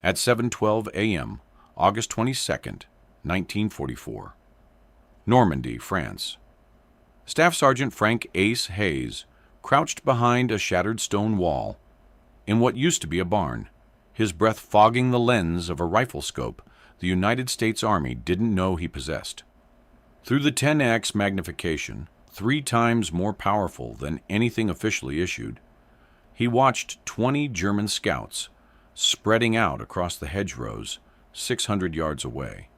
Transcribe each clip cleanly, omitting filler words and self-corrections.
at 7:12 a.m., August 22nd, 1944. Normandy, France. Staff Sergeant Frank Ace Hayes crouched behind a shattered stone wall in what used to be a barn, his breath fogging the lens of a rifle scope the United States Army didn't know he possessed. Through the 10x magnification, 3 times more powerful than anything officially issued, he watched 20 German scouts spreading out across the hedgerows 600 yards away.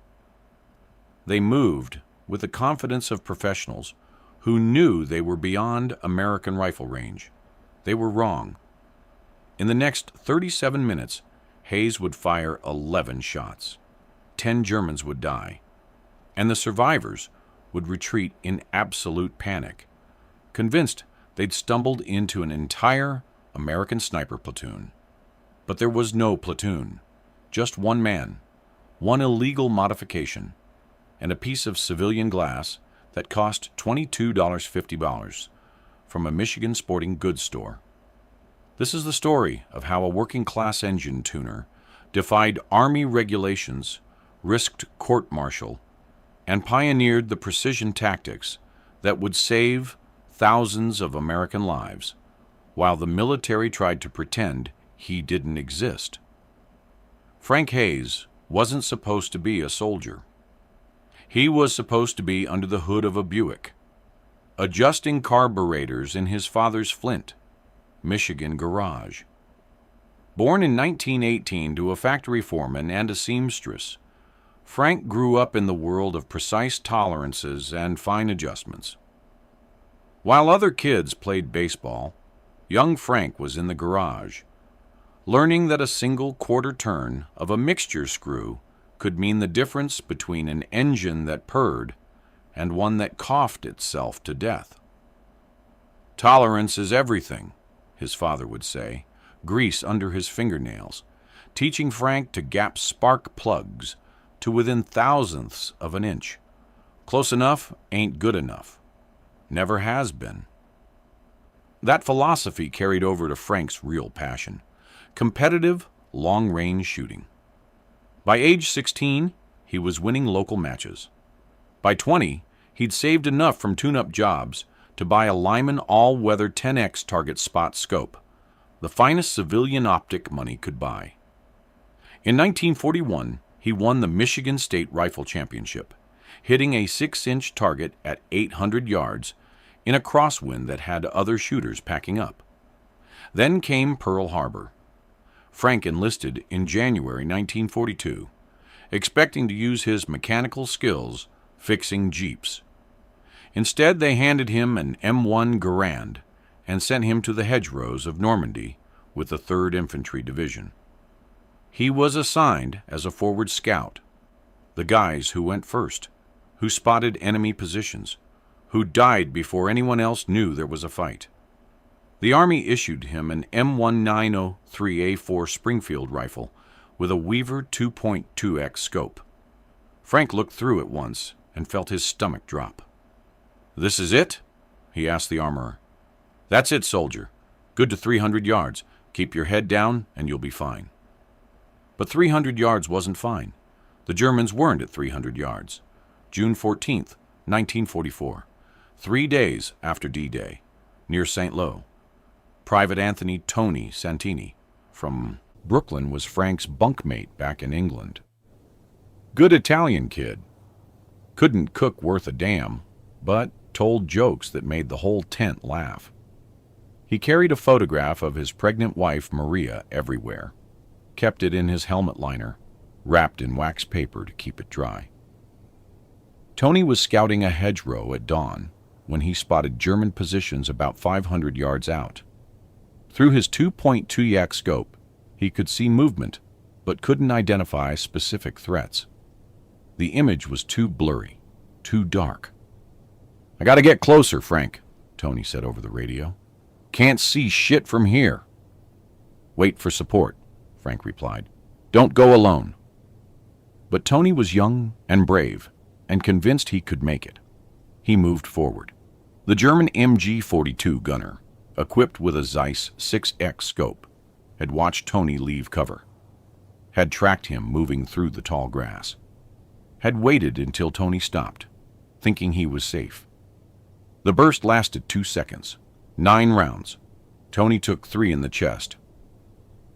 They moved with the confidence of professionals who knew they were beyond American rifle range. They were wrong. In the next 37 minutes, Hayes would fire 11 shots. 10 Germans would die, and the survivors would retreat in absolute panic, convinced they'd stumbled into an entire American sniper platoon. But there was no platoon, just one man, one illegal modification, and a piece of civilian glass that cost $22.50 from a Michigan sporting goods store. This is the story of how a working-class engine tuner defied Army regulations, risked court-martial, and pioneered the precision tactics that would save thousands of American lives, while the military tried to pretend he didn't exist. Frank Hayes wasn't supposed to be a soldier. He was supposed to be under the hood of a Buick, adjusting carburetors in his father's Flint, Michigan garage. Born in 1918 to a factory foreman and a seamstress, Frank grew up in the world of precise tolerances and fine adjustments. While other kids played baseball, young Frank was in the garage, learning that a single quarter turn of a mixture screw could mean the difference between an engine that purred and one that coughed itself to death. "Tolerance is everything," his father would say, grease under his fingernails, teaching Frank to gap spark plugs to within thousandths of an inch. Close enough ain't good enough. Never has been. That philosophy carried over to Frank's real passion: competitive, long-range shooting. By age 16, he was winning local matches. By 20, he'd saved enough from tune-up jobs to buy a Lyman all-weather 10x target spot scope, the finest civilian optic money could buy. In 1941, he won the Michigan State Rifle Championship, hitting a 6-inch target at 800 yards in a crosswind that had other shooters packing up. Then came Pearl Harbor. Frank enlisted in January 1942, expecting to use his mechanical skills fixing Jeeps. Instead, they handed him an M1 Garand and sent him to the hedgerows of Normandy with the 3rd Infantry Division. He was assigned as a forward scout, the guys who went first, who spotted enemy positions, who died before anyone else knew there was a fight. The Army issued him an M1903A4 Springfield rifle with a Weaver 2.2x scope. Frank looked through it once and felt his stomach drop. "This is it?" he asked the armorer. "That's it, soldier. Good to 300 yards. Keep your head down and you'll be fine." But 300 yards wasn't fine. The Germans weren't at 300 yards. June 14th, 1944, 3 days after D-Day, near St. Lo. Private Anthony Tony Santini from Brooklyn was Frank's bunkmate back in England. Good Italian kid. Couldn't cook worth a damn, but told jokes that made the whole tent laugh. He carried a photograph of his pregnant wife, Maria, everywhere. Kept it in his helmet liner, wrapped in wax paper to keep it dry. Tony was scouting a hedgerow at dawn when he spotted German positions about 500 yards out. Through his 2.2 yak scope, he could see movement, but couldn't identify specific threats. The image was too blurry, too dark. "I gotta get closer, Frank," Tony said over the radio. "Can't see shit from here." "Wait for support," Frank replied. "Don't go alone." But Tony was young and brave, and convinced he could make it. He moved forward. The German MG-42 gunner, equipped with a Zeiss 6X scope, had watched Tony leave cover. had tracked him moving through the tall grass, had waited until Tony stopped, thinking he was safe. The burst lasted 2 seconds, 9 rounds. Tony took 3 in the chest.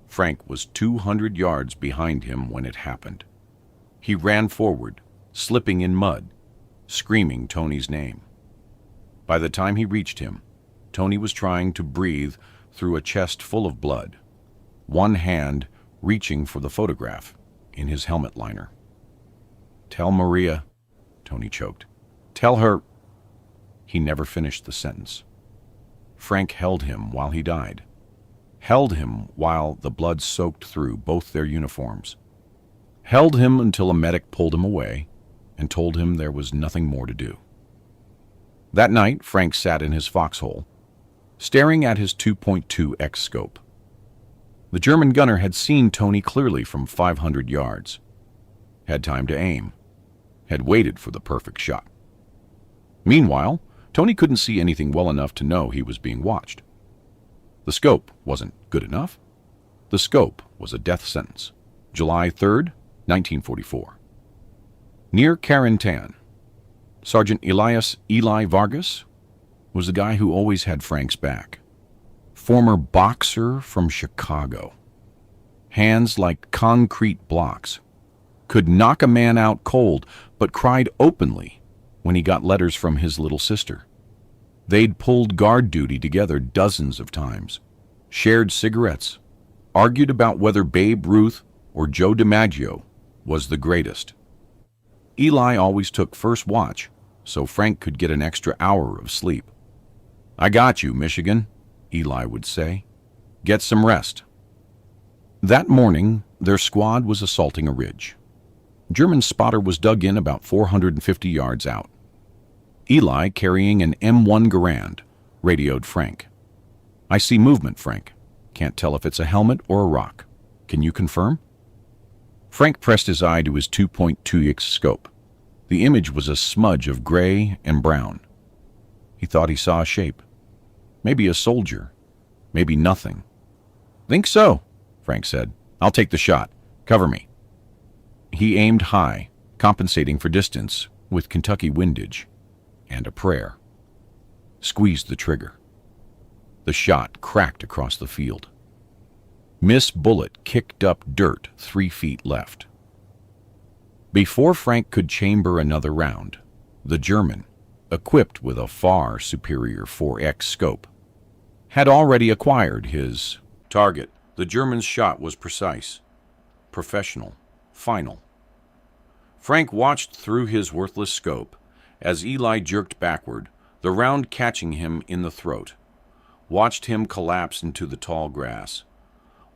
Frank was 200 yards behind him when it happened. He ran forward, slipping in mud, screaming Tony's name. By the time he reached him, Tony was trying to breathe through a chest full of blood, one hand reaching for the photograph in his helmet liner. "Tell Maria," Tony choked. "Tell her—" He never finished the sentence. Frank held him while he died. Held him while the blood soaked through both their uniforms. Held him until a medic pulled him away and told him there was nothing more to do. That night, Frank sat in his foxhole, staring at his 2.2x scope. The German gunner had seen Tony clearly from 500 yards, had time to aim, had waited for the perfect shot. Meanwhile, Tony couldn't see anything well enough to know he was being watched. The scope wasn't good enough. The scope was a death sentence. July 3rd, 1944. Near Carentan, Sergeant Elias Eli Vargas was the guy who always had Frank's back. Former boxer from Chicago. Hands like concrete blocks. Could knock a man out cold, but cried openly when he got letters from his little sister. They'd pulled guard duty together dozens of times, shared cigarettes, argued about whether Babe Ruth or Joe DiMaggio was the greatest. Eli always took first watch, so Frank could get an extra hour of sleep. "I got you, Michigan," Eli would say. "Get some rest." That morning, their squad was assaulting a ridge. German spotter was dug in about 450 yards out. Eli, carrying an M1 Garand, radioed Frank. "I see movement, Frank. Can't tell if it's a helmet or a rock. Can you confirm?" Frank pressed his eye to his 2.2x scope. The image was a smudge of gray and brown. He thought he saw a shape. Maybe a soldier. Maybe nothing. "Think so," Frank said. "I'll take the shot. Cover me." He aimed high, compensating for distance with Kentucky windage and a prayer. Squeezed the trigger. The shot cracked across the field. Miss Bullet kicked up dirt 3 feet left. Before Frank could chamber another round, the German, equipped with a far superior 4x scope, had already acquired his target. The German's shot was precise, professional, final. Frank watched through his worthless scope as Eli jerked backward, the round catching him in the throat. Watched him collapse into the tall grass.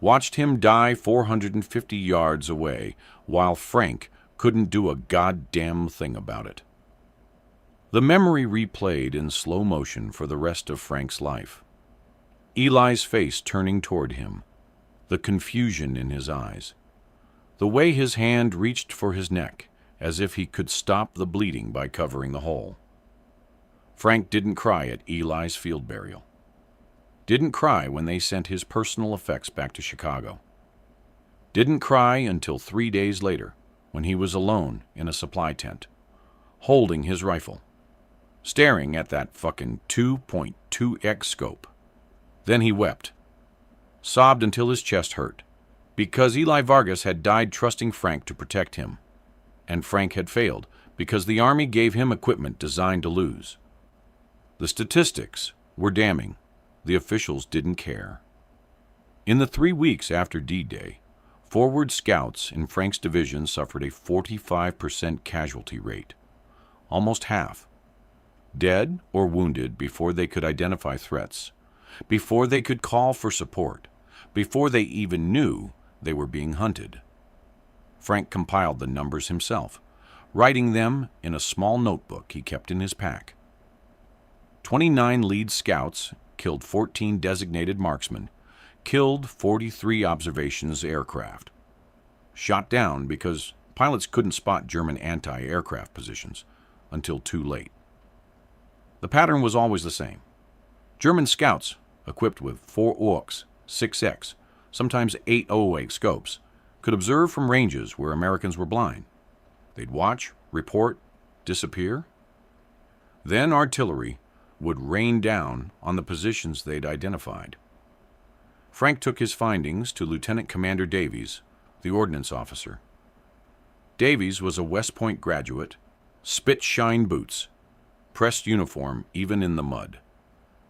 Watched him die 450 yards away, while Frank couldn't do a goddamn thing about it. The memory replayed in slow motion for the rest of Frank's life. Eli's face turning toward him, the confusion in his eyes, the way his hand reached for his neck, as if he could stop the bleeding by covering the hole. Frank didn't cry at Eli's field burial. Didn't cry when they sent his personal effects back to Chicago. Didn't cry until 3 days later, when he was alone in a supply tent, holding his rifle, staring at that fucking 2.2x scope. Then he wept, sobbed until his chest hurt, because Eli Vargas had died trusting Frank to protect him, and Frank had failed because the Army gave him equipment designed to lose. The statistics were damning. The officials didn't care. In the 3 weeks after D-Day, forward scouts in Frank's division suffered a 45% casualty rate, almost half. Dead or wounded before they could identify threats, before they could call for support, before they even knew they were being hunted. Frank compiled the numbers himself, writing them in a small notebook he kept in his pack. 29 lead scouts killed 14 designated marksmen, killed 43 observations aircraft. Shot down because pilots couldn't spot German anti-aircraft positions until too late. The pattern was always the same. German scouts, equipped with 4 AUX, 6X, sometimes 8 OA scopes, could observe from ranges where Americans were blind. They'd watch, report, disappear. Then artillery would rain down on the positions they'd identified. Frank took his findings to Lieutenant Commander Davies, the ordnance officer. Davies was a West Point graduate, spit-shine boots, pressed uniform even in the mud.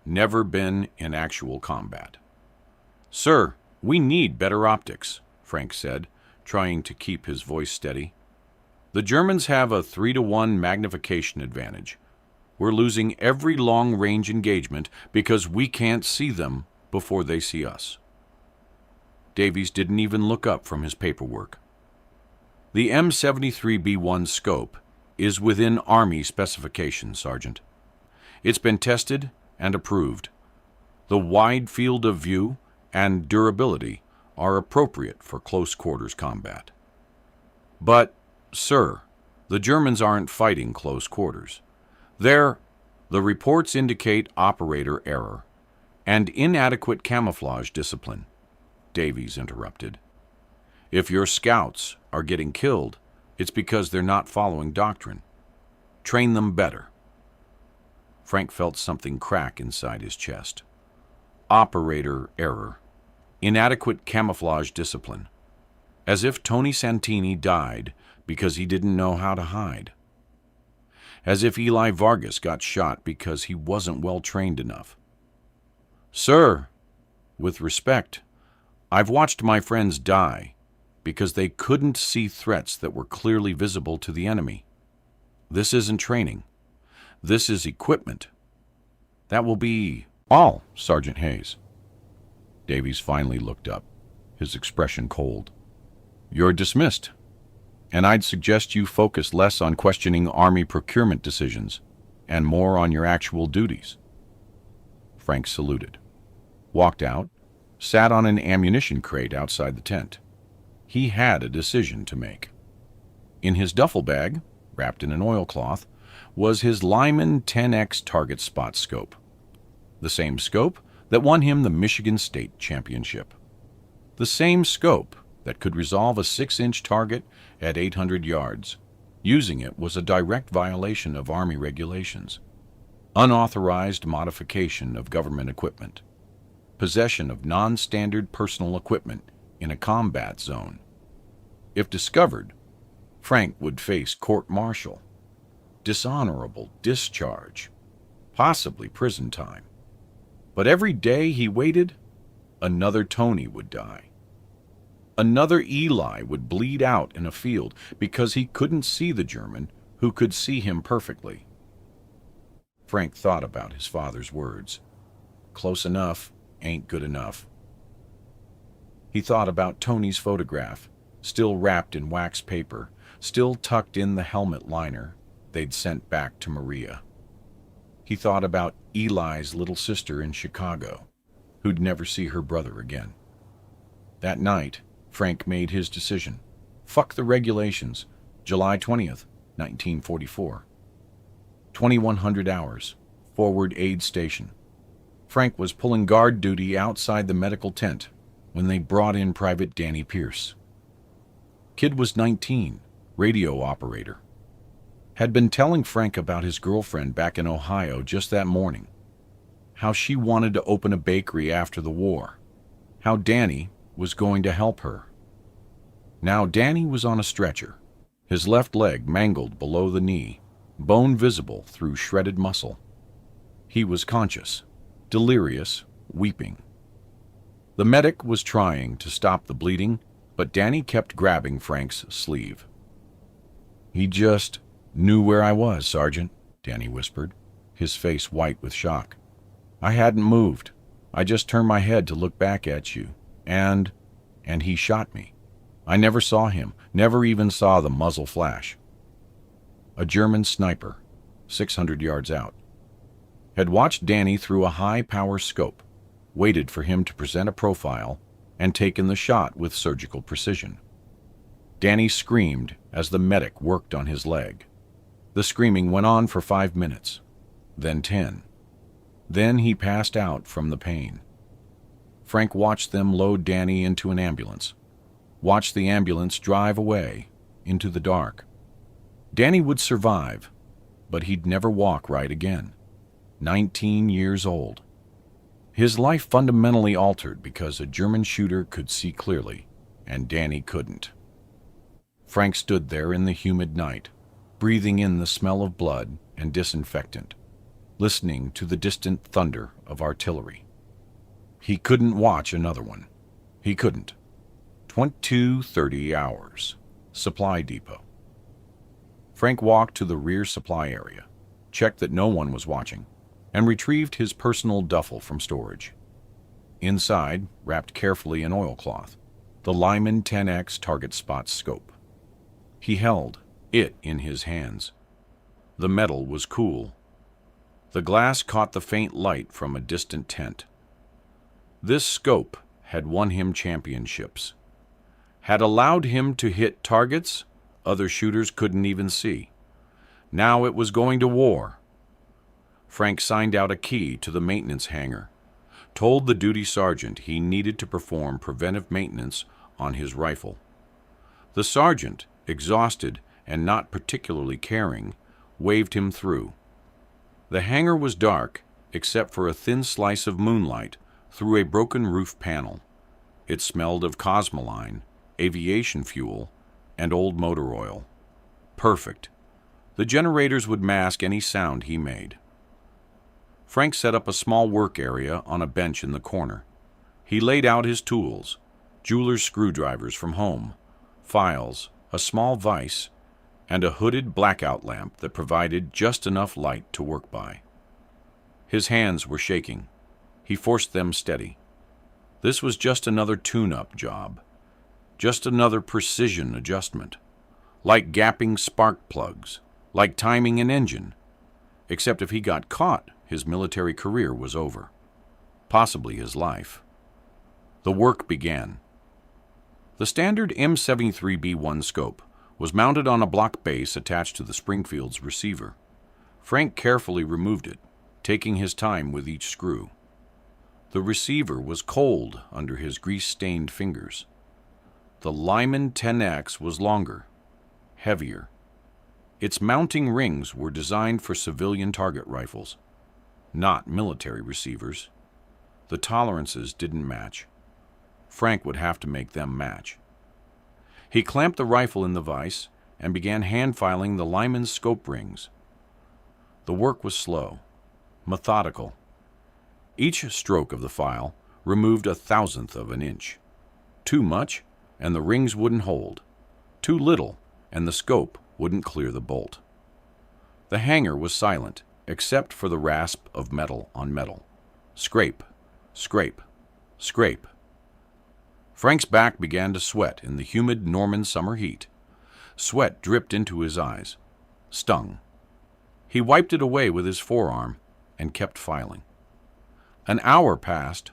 Never been in actual combat. "Sir, we need better optics," Frank said, trying to keep his voice steady. "The Germans have a 3-to-1 magnification advantage. We're losing every long-range engagement because we can't see them before they see us." Davies didn't even look up from his paperwork. "The M73B1 scope is within Army specifications, Sergeant. It's been tested and approved. The wide field of view and durability are appropriate for close-quarters combat." "But, sir, the Germans aren't fighting close quarters. The reports indicate operator error and inadequate camouflage discipline," Davies interrupted. "If your scouts are getting killed, it's because they're not following doctrine. Train them better." Frank felt something crack inside his chest. Operator error. Inadequate camouflage discipline. As if Tony Santini died because he didn't know how to hide. As if Eli Vargas got shot because he wasn't well trained enough. "Sir, with respect, I've watched my friends die because they couldn't see threats that were clearly visible to the enemy. This isn't training. This is equipment. That will be all, Sergeant Hayes." Davies finally looked up, his expression cold. "You're dismissed, and I'd suggest you focus less on questioning Army procurement decisions and more on your actual duties." Frank saluted, walked out, sat on an ammunition crate outside the tent. He had a decision to make. In his duffel bag, wrapped in an oilcloth, was his Lyman 10X target spot scope. The same scope that won him the Michigan State Championship. The same scope that could resolve a 6-inch target at 800 yards. Using it was a direct violation of Army regulations. Unauthorized modification of government equipment. Possession of non-standard personal equipment in a combat zone. If discovered, Frank would face court-martial, dishonorable discharge, possibly prison time. But every day he waited, another Tony would die. Another Eli would bleed out in a field because he couldn't see the German who could see him perfectly. Frank thought about his father's words. Close enough ain't good enough. He thought about Tony's photograph, still wrapped in wax paper, still tucked in the helmet liner they'd sent back to Maria. He thought about Eli's little sister in Chicago, who'd never see her brother again. That night, Frank made his decision. Fuck the regulations. July 20th, 1944. 2100 hours. Forward aid station. Frank was pulling guard duty outside the medical tent when they brought in Private Danny Pierce. Kid was 19, radio operator. Had been telling Frank about his girlfriend back in Ohio just that morning. How she wanted to open a bakery after the war. How Danny was going to help her. Now Danny was on a stretcher, his left leg mangled below the knee, bone visible through shredded muscle. He was conscious, delirious, weeping. The medic was trying to stop the bleeding, but Danny kept grabbing Frank's sleeve. "He just knew where I was, Sergeant," Danny whispered, his face white with shock. "I hadn't moved. I just turned my head to look back at you, and he shot me. I never saw him, never even saw the muzzle flash." A German sniper, 600 yards out, had watched Danny through a high-power scope, waited for him to present a profile, and taken the shot with surgical precision. Danny screamed as the medic worked on his leg. The screaming went on for 5 minutes, then 10. Then he passed out from the pain. Frank watched them load Danny into an ambulance. watched the ambulance drive away into the dark. Danny would survive, but he'd never walk right again. 19 years old. His life fundamentally altered because a German shooter could see clearly, and Danny couldn't. Frank stood there in the humid night, breathing in the smell of blood and disinfectant, listening to the distant thunder of artillery. He couldn't watch another one. He couldn't. 22:30 hours. Supply depot. Frank walked to the rear supply area, checked that no one was watching, and retrieved his personal duffel from storage. Inside, wrapped carefully in oilcloth, the Lyman 10X target spot scope. He held it in his hands. The metal was cool. The glass caught the faint light from a distant tent. This scope had won him championships, had allowed him to hit targets other shooters couldn't even see. Now it was going to war. Frank signed out a key to the maintenance hangar, told the duty sergeant he needed to perform preventive maintenance on his rifle. The sergeant, exhausted and not particularly caring, waved him through. The hangar was dark, except for a thin slice of moonlight through a broken roof panel. It smelled of cosmoline, aviation fuel, and old motor oil. Perfect. The generators would mask any sound he made. Frank set up a small work area on a bench in the corner. He laid out his tools, jeweler's screwdrivers from home, files, a small vise, and a hooded blackout lamp that provided just enough light to work by. His hands were shaking. He forced them steady. This was just another tune-up job, just another precision adjustment, like gapping spark plugs, like timing an engine. Except if he got caught, his military career was over, possibly his life. The work began. The standard M73B1 scope was mounted on a block base attached to the Springfield's receiver. Frank carefully removed it, taking his time with each screw. The receiver was cold under his grease-stained fingers. The Lyman 10X was longer, heavier. Its mounting rings were designed for civilian target rifles, not military receivers. The tolerances didn't match. Frank would have to make them match. He clamped the rifle in the vise and began hand-filing the Lyman scope rings. The work was slow, methodical. Each stroke of the file removed 1/1000th of an inch. Too much, and the rings wouldn't hold. Too little, and the scope wouldn't clear the bolt. The hangar was silent, except for the rasp of metal on metal. Scrape, scrape, scrape. Frank's back began to sweat in the humid Norman summer heat. Sweat dripped into his eyes. Stung. He wiped it away with his forearm and kept filing. An hour passed.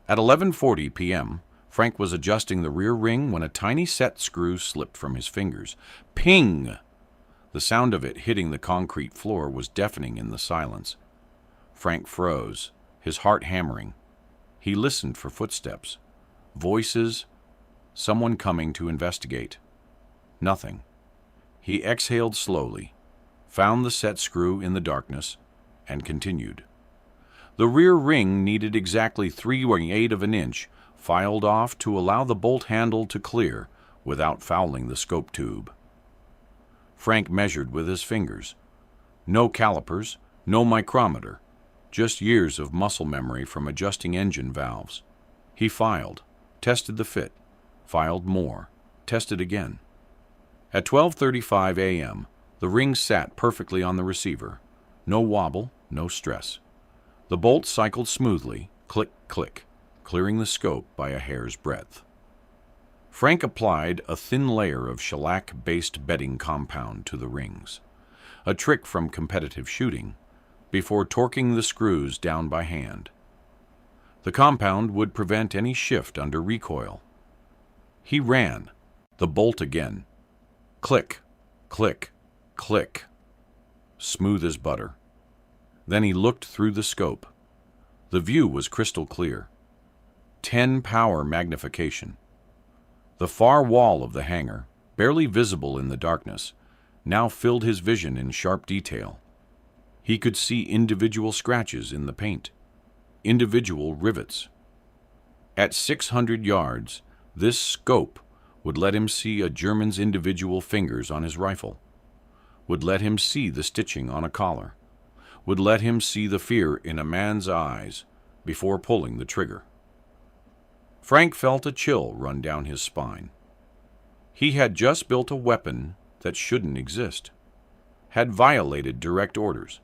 At 11:40 p.m., Frank was adjusting the rear ring when a tiny set screw slipped from his fingers. Ping! The sound of it hitting the concrete floor was deafening in the silence. Frank froze, his heart hammering. He listened for footsteps, voices, someone coming to investigate. Nothing. He exhaled slowly, found the set screw in the darkness, and continued. The rear ring needed exactly 3/8 of an inch filed off to allow the bolt handle to clear without fouling the scope tube. Frank measured with his fingers. No calipers, no micrometer, just years of muscle memory from adjusting engine valves. He filed, tested the fit, filed more, tested again. At 12:35 a.m., the ring sat perfectly on the receiver. No wobble, no stress. The bolt cycled smoothly, click, click, clearing the scope by a hair's breadth. Frank applied a thin layer of shellac-based bedding compound to the rings, a trick from competitive shooting, before torquing the screws down by hand. The compound would prevent any shift under recoil. He ran, the bolt again. Click, click, click. Smooth as butter. Then he looked through the scope. The view was crystal clear. 10 power magnification. The far wall of the hangar, barely visible in the darkness, now filled his vision in sharp detail. He could see individual scratches in the paint, individual rivets. At 600 yards, this scope would let him see a German's individual fingers on his rifle, would let him see the stitching on a collar, would let him see the fear in a man's eyes before pulling the trigger. Frank felt a chill run down his spine. He had just built a weapon that shouldn't exist, had violated direct orders,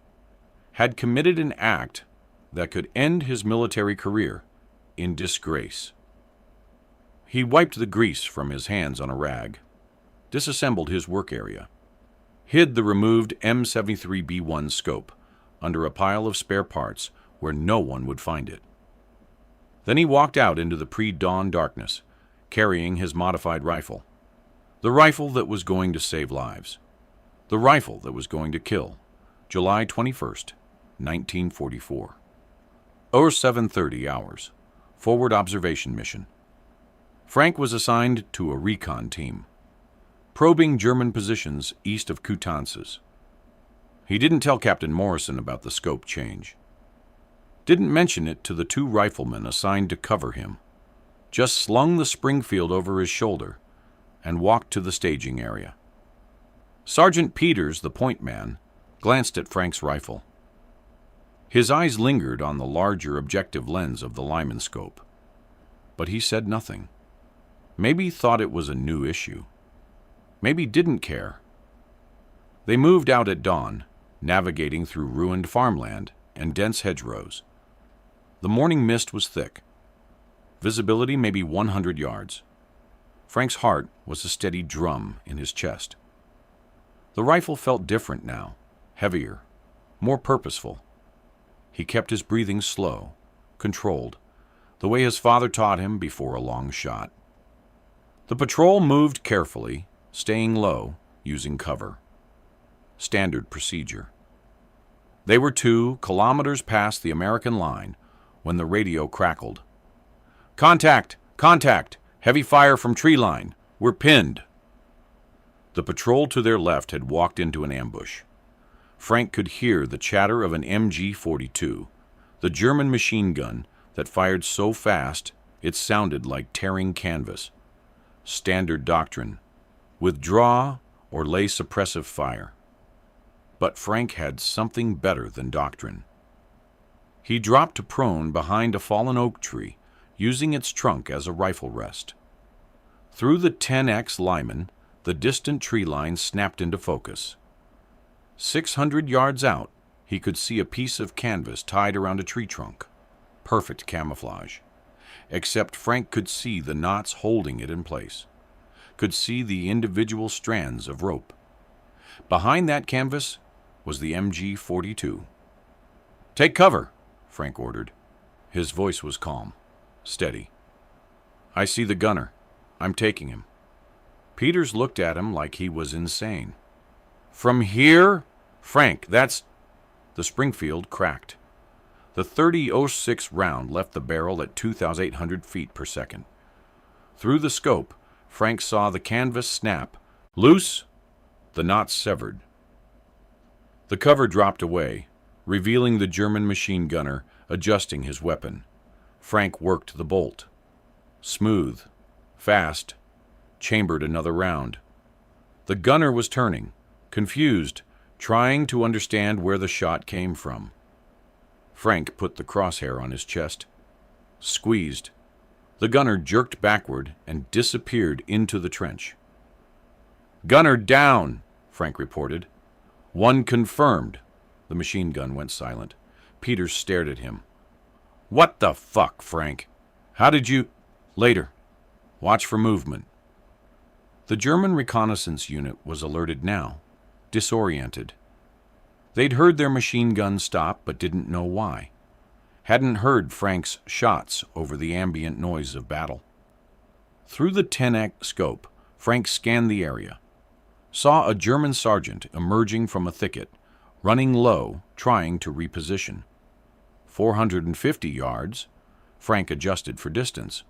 had committed an act that could end his military career in disgrace. He wiped the grease from his hands on a rag, disassembled his work area, hid the removed M73B1 scope under a pile of spare parts where no one would find it. Then he walked out into the pre-dawn darkness, carrying his modified rifle. The rifle that was going to save lives. The rifle that was going to kill. July 21st, 1944. 0730 hours. Forward observation mission. Frank was assigned to a recon team, probing German positions east of Coutances. He didn't tell Captain Morrison about the scope change. Didn't mention it to the two riflemen assigned to cover him. Just slung the Springfield over his shoulder and walked to the staging area. Sergeant Peters, the point man, glanced at Frank's rifle. His eyes lingered on the larger objective lens of the Lyman scope, but he said nothing. Maybe thought it was a new issue. Maybe didn't care. They moved out at dawn, navigating through ruined farmland and dense hedgerows. The morning mist was thick. Visibility maybe 100 yards. Frank's heart was a steady drum in his chest. The rifle felt different now, heavier, more purposeful. He kept his breathing slow, controlled, the way his father taught him before a long shot. The patrol moved carefully, staying low, using cover. Standard procedure. They were 2 kilometers past the American line when the radio crackled. "Contact! Contact! Heavy fire from tree line! We're pinned!" The patrol to their left had walked into an ambush. Frank could hear the chatter of an MG-42, the German machine gun that fired so fast it sounded like tearing canvas. Standard doctrine: withdraw or lay suppressive fire. But Frank had something better than doctrine. He dropped to prone behind a fallen oak tree, using its trunk as a rifle rest. Through the 10X Lyman, the distant tree line snapped into focus. 600 yards out, he could see a piece of canvas tied around a tree trunk. Perfect camouflage. Except Frank could see the knots holding it in place. Could see the individual strands of rope. Behind that canvas was the MG-42. "Take cover," Frank ordered. His voice was calm, steady. "I see the gunner. I'm taking him." Peters looked at him like he was insane. "From here? Frank, that's—" The Springfield cracked. The .30-06 round left the barrel at 2,800 feet per second. Through the scope, Frank saw the canvas snap. Loose, the knot severed. The cover dropped away, revealing the German machine gunner adjusting his weapon. Frank worked the bolt. Smooth, fast, chambered another round. The gunner was turning, confused, trying to understand where the shot came from. Frank put the crosshair on his chest, squeezed. The gunner jerked backward and disappeared into the trench. "Gunner down," Frank reported. "One confirmed." The machine gun went silent. Peters stared at him. "What the fuck, Frank? How did you—" "Later. Watch for movement." The German reconnaissance unit was alerted now, disoriented. They'd heard their machine gun stop but didn't know why. Hadn't heard Frank's shots over the ambient noise of battle. Through the 10X scope, Frank scanned the area. Saw a German sergeant emerging from a thicket, running low, trying to reposition. 450 yards. Frank adjusted for distance.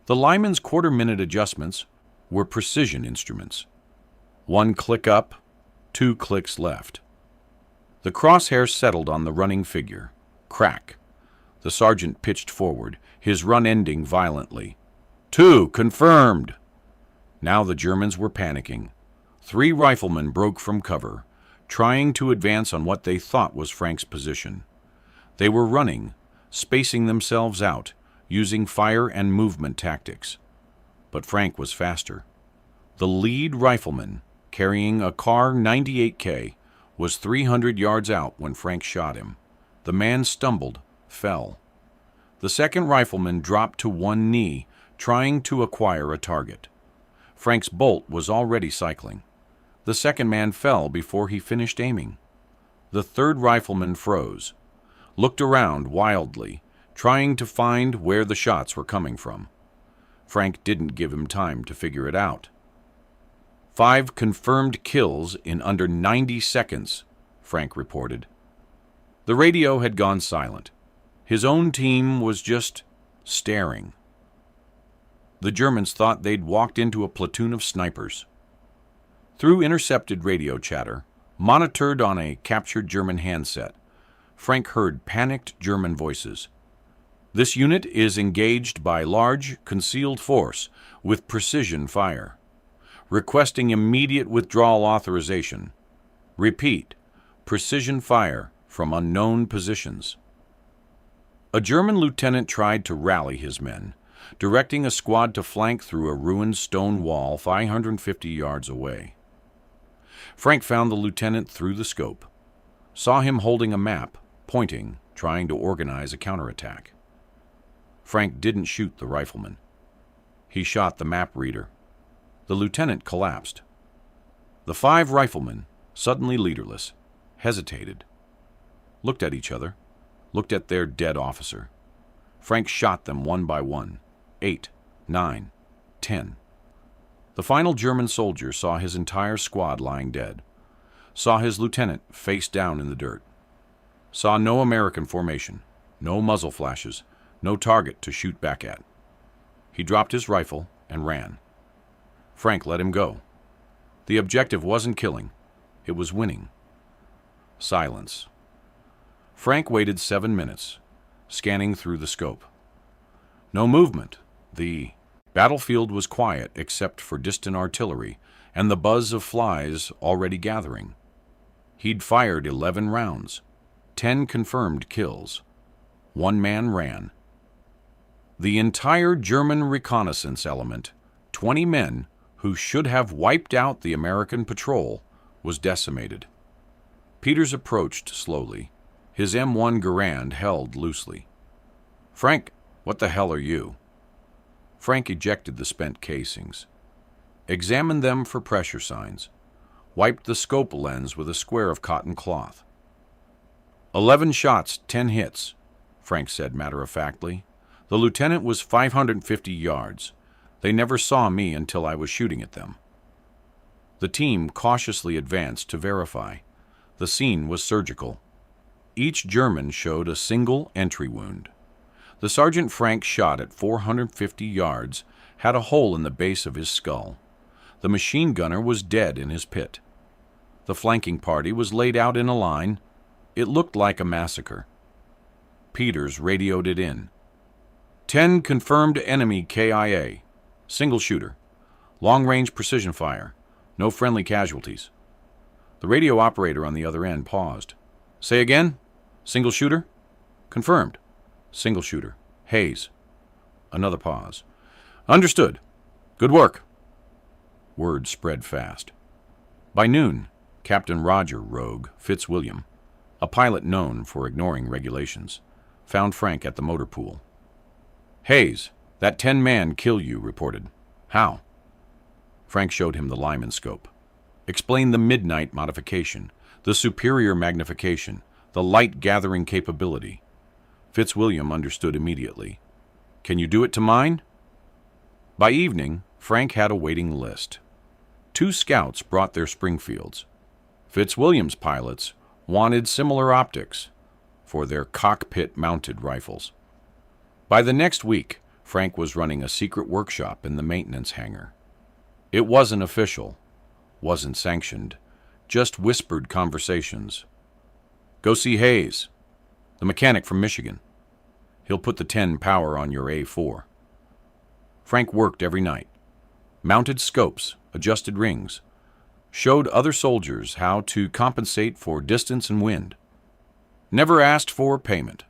The lineman's quarter-minute adjustments were precision instruments. 1 click up, 2 clicks left. The crosshair settled on the running figure. Crack. The sergeant pitched forward, his run ending violently. 2, confirmed! Now the Germans were panicking. 3 riflemen broke from cover, trying to advance on what they thought was Frank's position. They were running, spacing themselves out, using fire and movement tactics. But Frank was faster. The lead rifleman, carrying a Kar 98K, was 300 yards out when Frank shot him. The man stumbled, fell. The second rifleman dropped to one knee, trying to acquire a target. Frank's bolt was already cycling. The second man fell before he finished aiming. The third rifleman froze, looked around wildly, trying to find where the shots were coming from. Frank didn't give him time to figure it out. 5 confirmed kills in under 90 seconds, Frank reported. The radio had gone silent. His own team was just staring. The Germans thought they'd walked into a platoon of snipers. Through intercepted radio chatter, monitored on a captured German handset, Frank heard panicked German voices. This unit is engaged by large, concealed force with precision fire. Requesting immediate withdrawal authorization. Repeat, precision fire from unknown positions. A German lieutenant tried to rally his men, directing a squad to flank through a ruined stone wall 550 yards away. Frank found the lieutenant through the scope, saw him holding a map, pointing, trying to organize a counterattack. Frank didn't shoot the rifleman. He shot the map reader. The lieutenant collapsed. The 5 riflemen, suddenly leaderless, hesitated, looked at each other, looked at their dead officer. Frank shot them one by one. 8, 9, 10. The final German soldier saw his entire squad lying dead, saw his lieutenant face down in the dirt, saw no American formation, no muzzle flashes, no target to shoot back at. He dropped his rifle and ran. Frank let him go. The objective wasn't killing, it was winning. Silence. Frank waited 7 minutes, scanning through the scope. No movement. The battlefield was quiet except for distant artillery and the buzz of flies already gathering. He'd fired 11 rounds, 10 confirmed kills. 1 man ran. The entire German reconnaissance element, 20 men who should have wiped out the American patrol, was decimated. Peters approached slowly, his M1 Garand held loosely. "Frank, what the hell are you?" Frank ejected the spent casings, examined them for pressure signs, wiped the scope lens with a square of cotton cloth. 11 shots, 10 hits, Frank said matter-of-factly. The lieutenant was 550 yards. They never saw me until I was shooting at them. The team cautiously advanced to verify. The scene was surgical. Each German showed a single entry wound. The sergeant Frank shot at 450 yards had a hole in the base of his skull. The machine gunner was dead in his pit. The flanking party was laid out in a line. It looked like a massacre. Peters radioed it in. 10 confirmed enemy KIA. Single shooter. Long-range precision fire. No friendly casualties. The radio operator on the other end paused. "Say again? Single shooter?" "Confirmed. Single shooter. Hayes." Another pause. "Understood. Good work." Word spread fast. By noon, Captain Roger Rogue Fitzwilliam, a pilot known for ignoring regulations, found Frank at the motor pool. "Hayes, that 10-man kill you reported. How?" Frank showed him the Lyman scope. Explained the midnight modification, the superior magnification, the light-gathering capability. Fitzwilliam understood immediately. "Can you do it to mine?" By evening, Frank had a waiting list. 2 scouts brought their Springfields. Fitzwilliam's pilots wanted similar optics for their cockpit-mounted rifles. By the next week, Frank was running a secret workshop in the maintenance hangar. It wasn't official, wasn't sanctioned, just whispered conversations. Go see Hayes, the mechanic from Michigan. He'll put the 10 power on your A4. Frank worked every night, mounted scopes, adjusted rings, showed other soldiers how to compensate for distance and wind. Never asked for payment,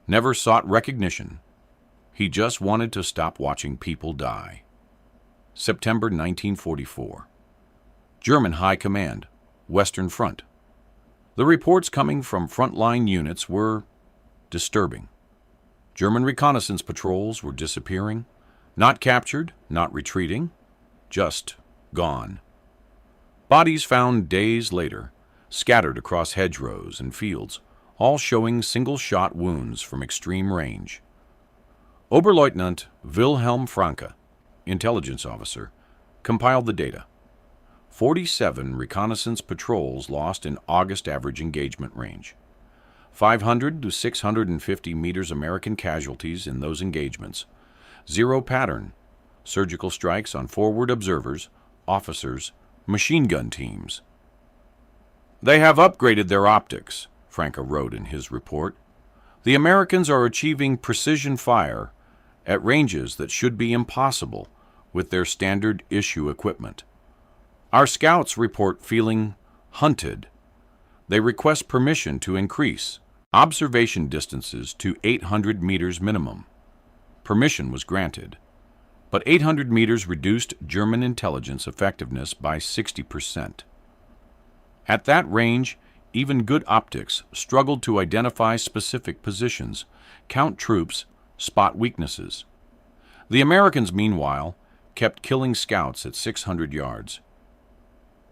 never sought recognition. He just wanted to stop watching people die. September 1944. German High Command, Western Front. The reports coming from frontline units were disturbing. German reconnaissance patrols were disappearing, not captured, not retreating, just gone. Bodies found days later, scattered across hedgerows and fields, all showing single-shot wounds from extreme range. Oberleutnant Wilhelm Franke, intelligence officer, compiled the data. 47 reconnaissance patrols lost in August average engagement range. 500 to 650 meters American casualties in those engagements. Zero pattern. Surgical strikes on forward observers, officers, machine gun teams. They have upgraded their optics, Franke wrote in his report. The Americans are achieving precision fire at ranges that should be impossible with their standard issue equipment. Our scouts report feeling hunted. They request permission to increase observation distances to 800 meters minimum. Permission was granted, but 800 meters reduced German intelligence effectiveness by 60%. At that range, even good optics struggled to identify specific positions, count troops, spot weaknesses. The Americans, meanwhile, kept killing scouts at 600 yards.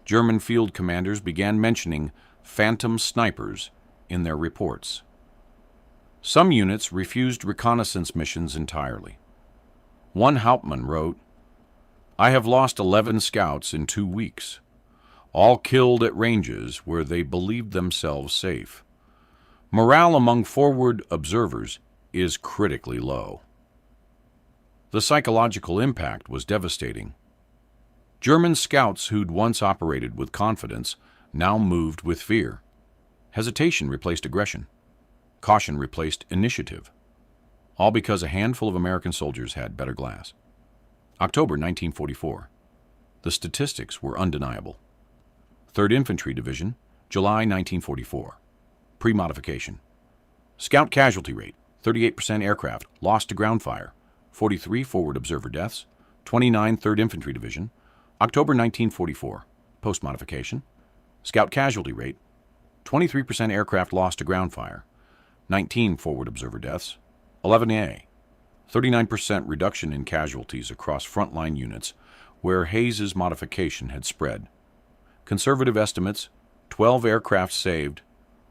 German field commanders began mentioning phantom snipers in their reports. Some units refused reconnaissance missions entirely. One Hauptmann wrote, "I have lost 11 scouts in 2 weeks, all killed at ranges where they believed themselves safe. Morale among forward observers is critically low." The psychological impact was devastating. German scouts who'd once operated with confidence now moved with fear. Hesitation replaced aggression. Caution replaced initiative. All because a handful of American soldiers had better glass. October 1944. The statistics were undeniable. 3rd Infantry Division, July 1944. Pre-modification. Scout casualty rate, 38% aircraft, lost to ground fire, 43 forward observer deaths, 29 3rd Infantry Division, October 1944. Post-modification. Scout casualty rate, 23% aircraft lost to ground fire, 19 forward observer deaths, 11A, 39% reduction in casualties across frontline units where Hayes's modification had spread. Conservative estimates, 12 aircraft saved,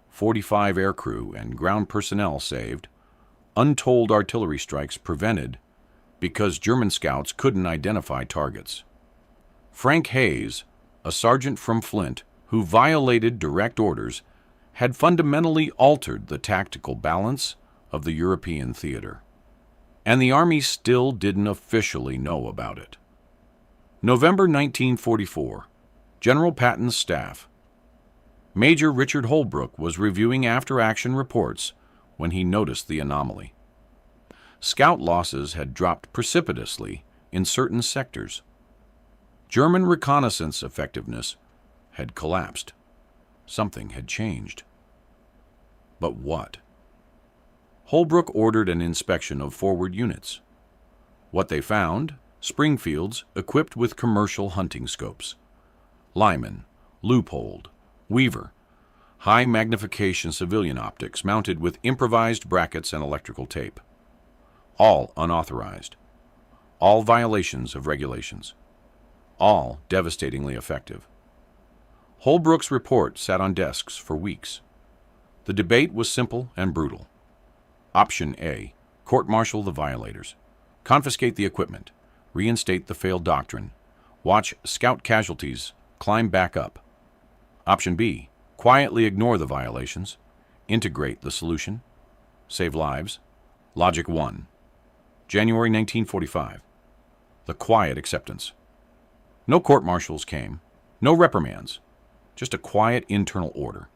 45 aircrew and ground personnel saved, untold artillery strikes prevented because German scouts couldn't identify targets. Frank Hayes, a sergeant from Flint who violated direct orders, had fundamentally altered the tactical balance of the European theater. And the Army still didn't officially know about it. November 1944. General Patton's staff. Major Richard Holbrook was reviewing after-action reports when he noticed the anomaly. Scout losses had dropped precipitously in certain sectors. German reconnaissance effectiveness had collapsed. Something had changed. But what? Holbrook ordered an inspection of forward units. What they found? Springfields equipped with commercial hunting scopes. Lyman, Leupold, Weaver, high magnification civilian optics mounted with improvised brackets and electrical tape. All unauthorized. All violations of regulations. All devastatingly effective. Holbrook's report sat on desks for weeks. The debate was simple and brutal. Option A, court-martial the violators, confiscate the equipment, reinstate the failed doctrine, watch scout casualties climb back up. Option B, quietly ignore the violations, integrate the solution, save lives. Logic 1. January 1945. The quiet acceptance. No court-martials came, no reprimands, just a quiet internal order.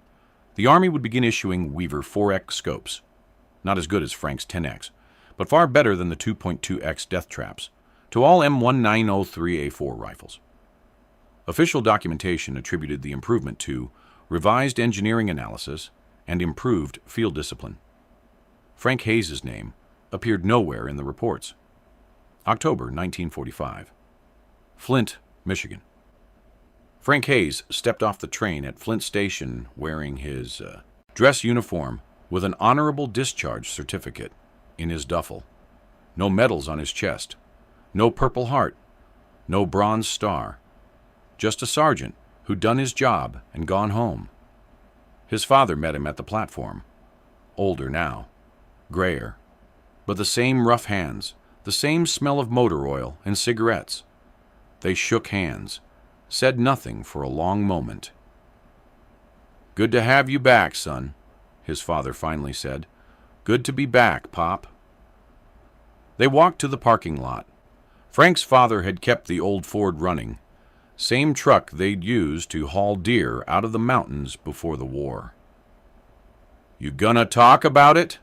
The Army would begin issuing Weaver 4X scopes, not as good as Frank's 10X, but far better than the 2.2X death traps, to all M1903A4 rifles. Official documentation attributed the improvement to revised engineering analysis and improved field discipline. Frank Hayes' name appeared nowhere in the reports. October 1945. Flint, Michigan. Frank Hayes stepped off the train at Flint Station wearing his dress uniform with an honorable discharge certificate in his duffel. No medals on his chest, no Purple Heart, no Bronze Star. Just a sergeant who'd done his job and gone home. His father met him at the platform. Older now, grayer, but the same rough hands, the same smell of motor oil and cigarettes. They shook hands, said nothing for a long moment. "Good to have you back, son," his father finally said. "Good to be back, Pop." They walked to the parking lot. Frank's father had kept the old Ford running, same truck they'd used to haul deer out of the mountains before the war. "You gonna talk about it?"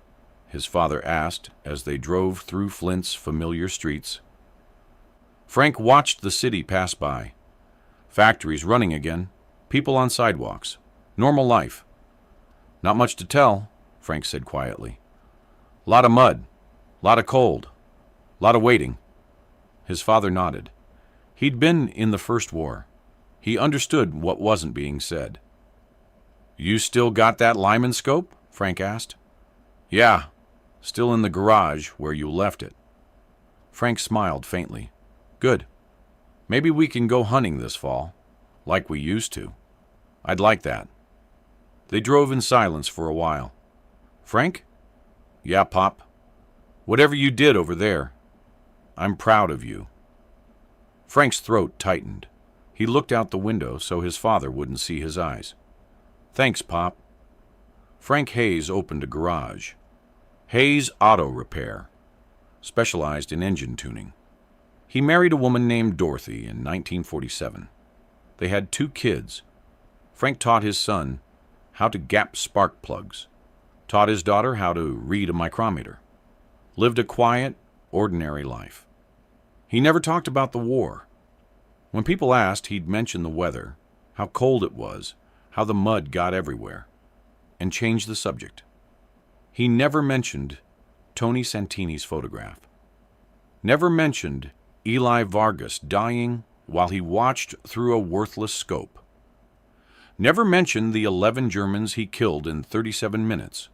his father asked as they drove through Flint's familiar streets. Frank watched the city pass by. Factories running again, people on sidewalks, normal life. "Not much to tell," Frank said quietly. "Lot of mud, lot of cold, lot of waiting." His father nodded. He'd been in the First War. He understood what wasn't being said. "You still got that Lyman scope?" Frank asked. "Yeah, still in the garage where you left it." Frank smiled faintly. "Good. Maybe we can go hunting this fall, like we used to. I'd like that." They drove in silence for a while. "Frank?" "Yeah, Pop. Whatever you did over there, I'm proud of you." Frank's throat tightened. He looked out the window so his father wouldn't see his eyes. "Thanks, Pop." Frank Hayes opened a garage. Hayes Auto Repair, specialized in engine tuning. He married a woman named Dorothy in 1947. They had 2 kids. Frank taught his son how to gap spark plugs, taught his daughter how to read a micrometer, lived a quiet, ordinary life. He never talked about the war. When people asked, he'd mention the weather, how cold it was, how the mud got everywhere, and change the subject. He never mentioned Tony Santini's photograph. Never mentioned Eli Vargas dying while he watched through a worthless scope. Never mentioned the 11 Germans he killed in 37 minutes,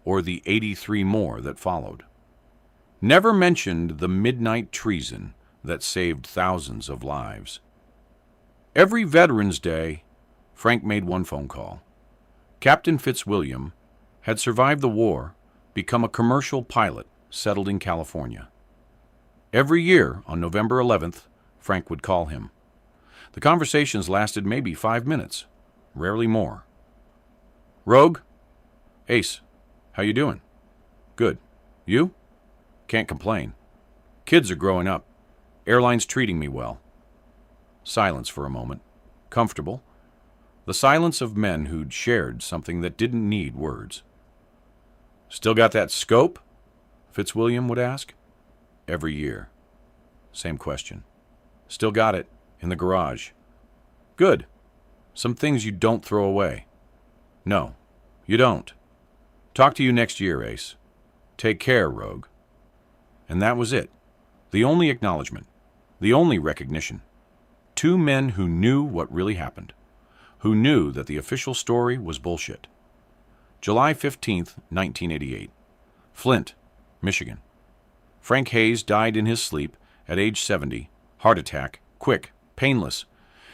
or the 83 more that followed. Never mentioned the midnight treason that saved thousands of lives. Every Veterans Day, Frank made one phone call. Captain Fitzwilliam had survived the war, become a commercial pilot, settled in California. Every year, on November 11th, Frank would call him. The conversations lasted maybe 5 minutes, rarely more. "Rogue? Ace, how you doing?" "Good. You?" "Can't complain. Kids are growing up. Airline's treating me well." Silence for a moment. Comfortable. The silence of men who'd shared something that didn't need words. "Still got that scope?" Fitzwilliam would ask. Every year. Same question. "Still got it, in the garage." "Good. Some things you don't throw away." "No, you don't. Talk to you next year, Ace. Take care, Rogue." And that was it. The only acknowledgement. The only recognition. 2 men who knew what really happened. Who knew that the official story was bullshit. July 15th, 1988. Flint, Michigan. Frank Hayes died in his sleep at age 70, heart attack, quick, painless.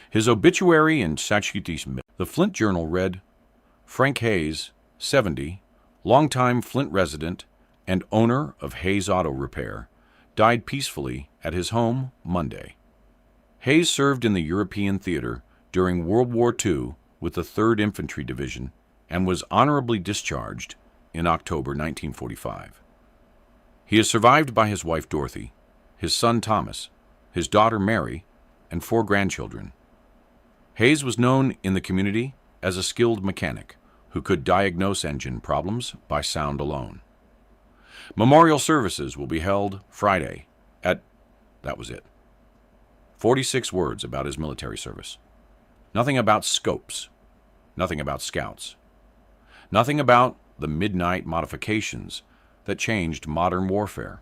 His obituary in casualties. The Flint Journal read, "Frank Hayes, 70, longtime Flint resident and owner of Hayes Auto Repair, died peacefully at his home Monday." Hayes served in the European theater during World War II with the 3rd Infantry Division and was honorably discharged in October 1945. He is survived by his wife Dorothy, his son Thomas, his daughter Mary, and 4 grandchildren. Hayes was known in the community as a skilled mechanic who could diagnose engine problems by sound alone. Memorial services will be held Friday at... that was it. 46 words about his military service. Nothing about scopes. Nothing about scouts. Nothing about the midnight modifications that changed modern warfare.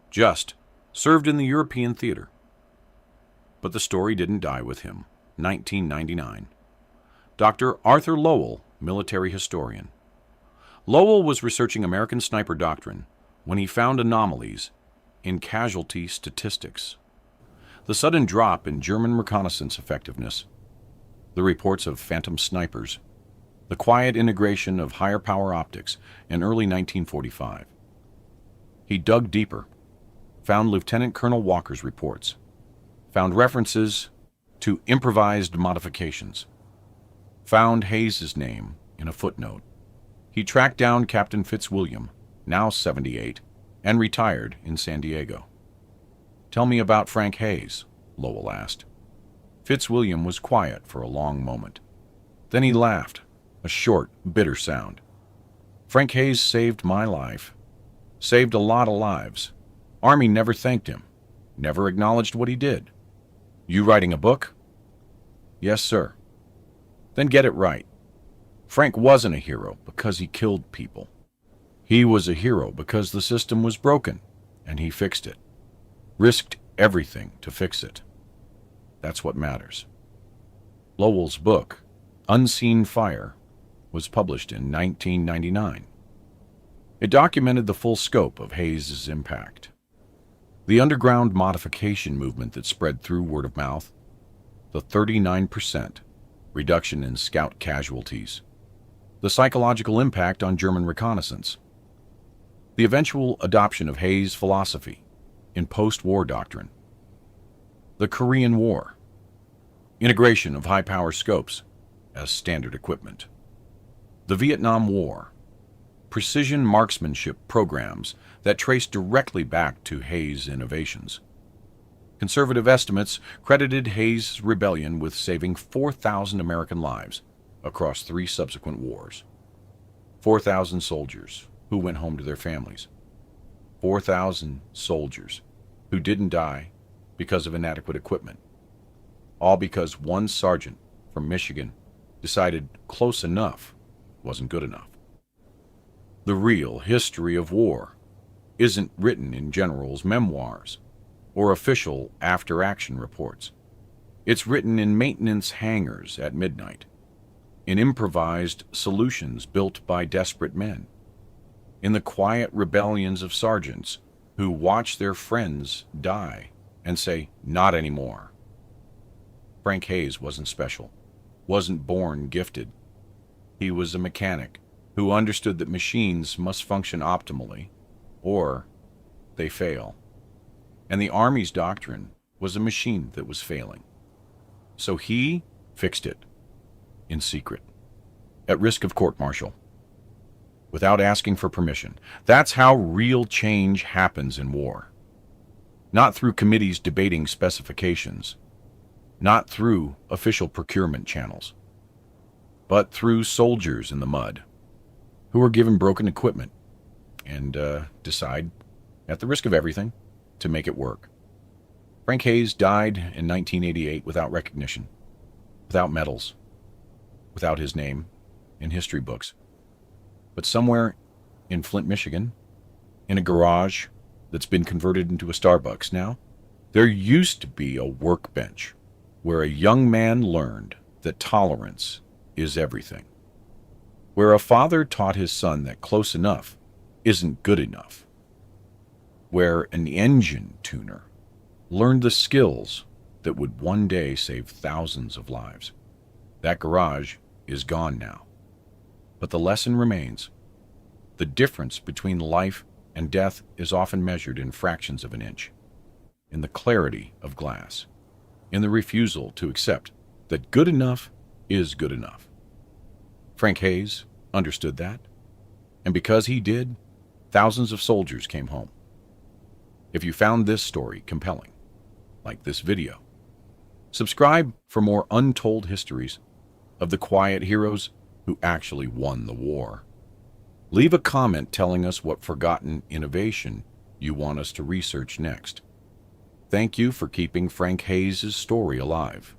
Just served in the European theater. But the story didn't die with him. 1999. Dr. Arthur Lowell, military historian. Lowell was researching American sniper doctrine when he found anomalies in casualty statistics. The sudden drop in German reconnaissance effectiveness, the reports of phantom snipers, the quiet integration of higher power optics in early 1945. He dug deeper, found Lieutenant Colonel Walker's reports, found references to improvised modifications, found Hayes's name in a footnote. He tracked down Captain Fitzwilliam, now 78, and retired in San Diego. "Tell me about Frank Hayes," Lowell asked. Fitzwilliam was quiet for a long moment. Then he laughed, a short, bitter sound. "Frank Hayes saved my life. Saved a lot of lives. Army never thanked him, never acknowledged what he did. You writing a book?" "Yes, sir." "Then get it right. Frank wasn't a hero because he killed people. He was a hero because the system was broken, and he fixed it. Risked everything to fix it. That's what matters." Lowell's book, Unseen Fire, was published in 1999. It documented the full scope of Hayes' impact. The underground modification movement that spread through word of mouth, the 39% reduction in scout casualties, the psychological impact on German reconnaissance, the eventual adoption of Hayes' philosophy in post-war doctrine, the Korean War, integration of high-power scopes as standard equipment, the Vietnam War, precision marksmanship programs that trace directly back to Hayes' innovations. Conservative estimates credited Hayes' rebellion with saving 4,000 American lives across 3 subsequent wars. 4,000 soldiers who went home to their families. 4,000 soldiers who didn't die because of inadequate equipment. All because one sergeant from Michigan decided close enough wasn't good enough. The real history of war isn't written in generals' memoirs or official after-action reports. It's written in maintenance hangars at midnight, in improvised solutions built by desperate men, in the quiet rebellions of sergeants who watch their friends die and say, "Not anymore." Frank Hayes wasn't special, wasn't born gifted. He was a mechanic who understood that machines must function optimally, or they fail. And the Army's doctrine was a machine that was failing. So he fixed it, in secret, at risk of court-martial, without asking for permission. That's how real change happens in war. Not through committees debating specifications, not through official procurement channels, but through soldiers in the mud who are given broken equipment and decide, at the risk of everything, to make it work. Frank Hayes died in 1988 without recognition, without medals, without his name in history books. But somewhere in Flint, Michigan, in a garage that's been converted into a Starbucks now, there used to be a workbench where a young man learned that tolerance is everything, where a father taught his son that close enough isn't good enough, where an engine tuner learned the skills that would one day save thousands of lives. That garage is gone now. But the lesson remains. The difference between life and death is often measured in fractions of an inch, in the clarity of glass, in the refusal to accept that good enough is good enough. Frank Hayes understood that, and because he did, thousands of soldiers came home. If you found this story compelling, like this video. Subscribe for more untold histories of the quiet heroes who actually won the war. Leave a comment telling us what forgotten innovation you want us to research next. Thank you for keeping Frank Hayes' story alive.